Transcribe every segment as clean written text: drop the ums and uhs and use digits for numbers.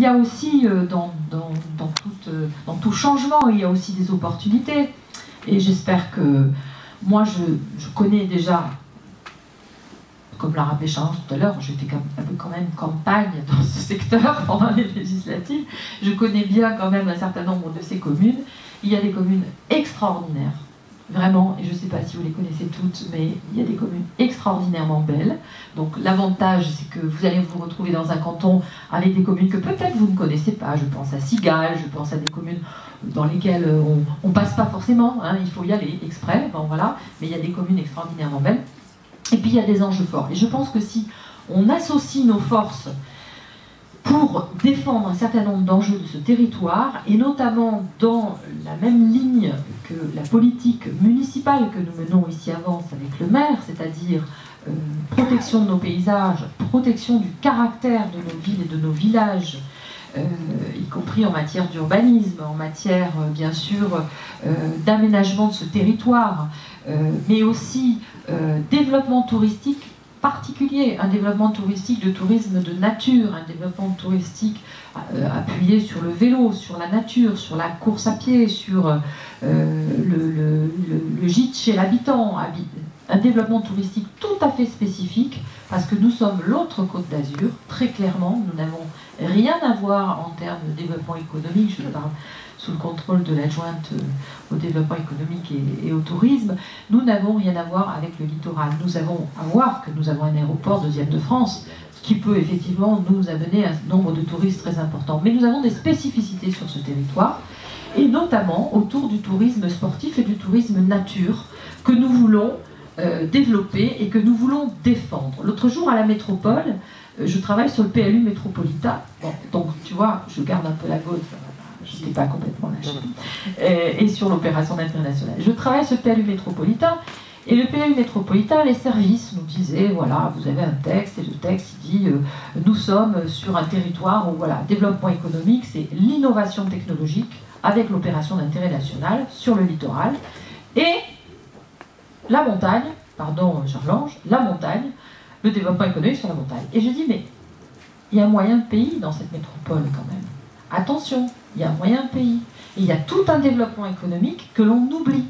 y a aussi, dans tout changement, il y a aussi des opportunités. Et j'espère que, moi, je connais déjà, comme l'a rappelé Charles tout à l'heure, j'ai fait quand même campagne dans ce secteur pendant les législatives. Je connais bien quand même un certain nombre de ces communes. Il y a des communes extraordinaires, vraiment, et je ne sais pas si vous les connaissez toutes, mais il y a des communes extraordinairement belles. Donc l'avantage, c'est que vous allez vous retrouver dans un canton avec des communes que peut-être vous ne connaissez pas. Je pense à Cigales, je pense à des communes dans lesquelles on ne passe pas forcément, hein, il faut y aller exprès, bon, voilà, mais il y a des communes extraordinairement belles. Et puis il y a des enjeux forts. Et je pense que si on associe nos forces pour défendre un certain nombre d'enjeux de ce territoire, et notamment dans la même ligne que la politique municipale que nous menons ici à Vence avec le maire, c'est-à-dire protection de nos paysages, protection du caractère de nos villes et de nos villages, y compris en matière d'urbanisme, en matière bien sûr d'aménagement de ce territoire, mais aussi développement touristique particulier, un développement touristique de tourisme de nature, un développement touristique appuyé sur le vélo, sur la nature, sur la course à pied, sur le gîte chez l'habitant, un développement touristique tout à fait spécifique, parce que nous sommes l'autre côte d'Azur, très clairement, nous n'avons rien à voir en termes de développement économique, je parle sous le contrôle de l'adjointe au développement économique et au tourisme, nous n'avons rien à voir avec le littoral. Nous avons à voir que nous avons un aéroport deuxième de France, qui peut effectivement nous amener un nombre de touristes très important. Mais nous avons des spécificités sur ce territoire, et notamment autour du tourisme sportif et du tourisme nature, que nous voulons développer et que nous voulons défendre. L'autre jour à la métropole, je travaille sur le PLU métropolitain, bon, donc tu vois, je garde un peu la gauche, je n'étais pas complètement lâché, et sur l'opération d'intérêt national. Je travaille sur le PLU métropolitain, et le PLU métropolitain, les services nous disaient, voilà, vous avez un texte, et le texte il dit, nous sommes sur un territoire où, voilà, développement économique, c'est l'innovation technologique avec l'opération d'intérêt national sur le littoral, et la montagne, pardon Charles-Ange, la montagne, le développement économique sur la montagne. Et je dis, mais il y a un moyen de pays dans cette métropole quand même. Attention, il y a un moyen de pays. Et il y a tout un développement économique que l'on oublie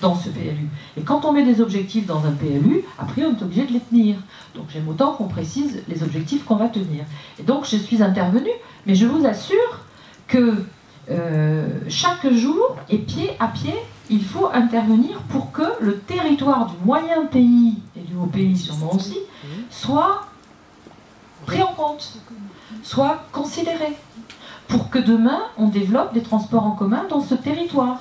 dans ce PLU. Et quand on met des objectifs dans un PLU, après on est obligé de les tenir. Donc j'aime autant qu'on précise les objectifs qu'on va tenir. Et donc je suis intervenue, mais je vous assure que chaque jour, et pied à pied, il faut intervenir pour que le territoire du moyen pays, et du haut pays sûrement aussi, soit pris en compte, soit considéré, pour que demain on développe des transports en commun dans ce territoire,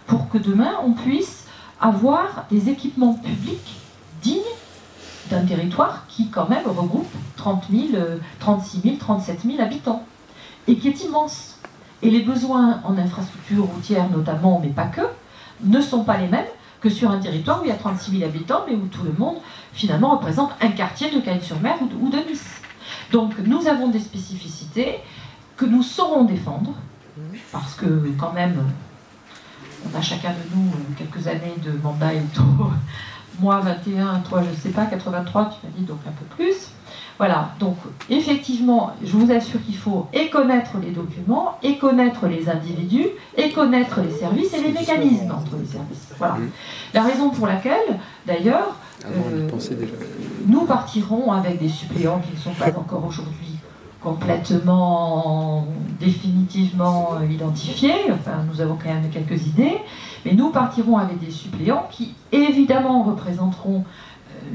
pour que demain on puisse avoir des équipements publics dignes d'un territoire qui quand même regroupe 30 000, 36 000, 37 000 habitants, et qui est immense. Et les besoins en infrastructures routières notamment, mais pas que, ne sont pas les mêmes que sur un territoire où il y a 36 000 habitants, mais où tout le monde, finalement, représente un quartier de Cagnes-sur-Mer ou de Nice. Donc, nous avons des spécificités que nous saurons défendre, parce que, quand même, on a chacun de nous quelques années de mandat électoraux. Moi, 21, toi, je ne sais pas, 83, tu m'as dit, donc un peu plus. Voilà, donc effectivement, je vous assure qu'il faut et connaître les documents, et connaître les individus, et connaître les services et les mécanismes entre les services. Voilà. La raison pour laquelle, d'ailleurs, nous partirons avec des suppléants qui ne sont pas encore aujourd'hui complètement, définitivement identifiés. Enfin, nous avons quand même quelques idées, mais nous partirons avec des suppléants qui, évidemment, représenteront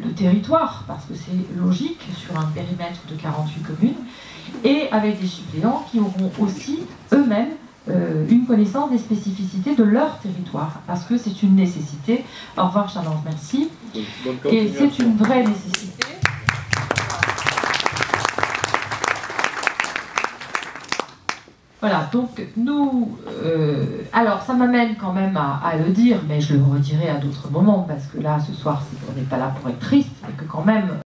le territoire, parce que c'est logique, sur un périmètre de 48 communes, et avec des suppléants qui auront aussi eux-mêmes une connaissance des spécificités de leur territoire, parce que c'est une nécessité. Au revoir Charles-Ange, merci. Et c'est une vraie nécessité. Voilà, donc nous... alors, ça m'amène quand même à le dire, mais je le redirai à d'autres moments, parce que là, ce soir, on n'est pas là pour être triste, et que quand même...